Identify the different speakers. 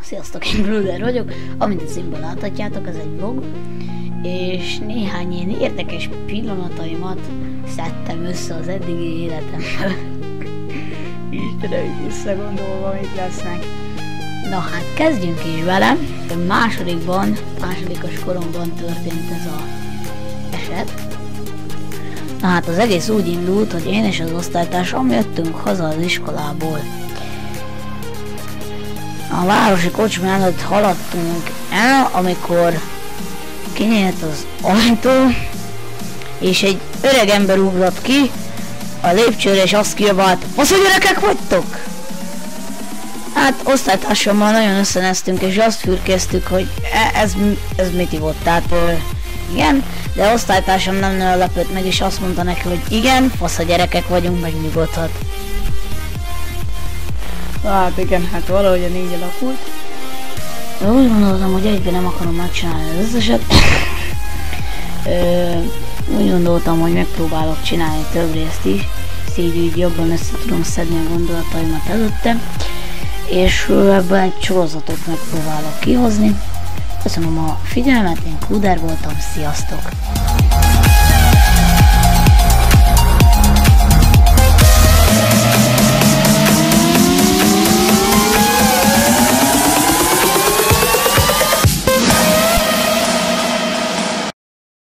Speaker 1: Sziasztok, én Bruder vagyok, amint a címből láthatjátok, ez egy vlog, és néhány ilyen érdekes pillanataimat szedtem össze az eddigi életemből. Istenem, így visszagondolva, mit lesznek. Na hát, kezdjünk is vele. Másodikos koromban történt ez az eset. Na hát, az egész úgy indult, hogy én és az osztálytársam jöttünk haza az iskolából. A városi kocsma előtt haladtunk el, amikor kinyílt az ajtó, és egy öreg ember ugrott ki a lépcsőre, és azt kiabált: "Fasz, hogy gyerekek vagytok?" Hát osztálytársammal nagyon összeneztünk, és azt fürkésztük, hogy ez mit ivott, tehát igen, de osztálytársam nem nagyon lepett meg, és azt mondta neki, hogy igen, fasz, a gyerekek vagyunk, meg nyugodhat. Hát igen, hát valahogyan így alakult. De úgy gondoltam, hogy egyben nem akarom megcsinálni az összeset. Úgy gondoltam, hogy megpróbálok csinálni több részt is, így jobban össze tudom szedni a gondolataimat előtte, és ebből egy sorozatot megpróbálok kihozni. Köszönöm a figyelmet, én Kuder voltam, sziasztok!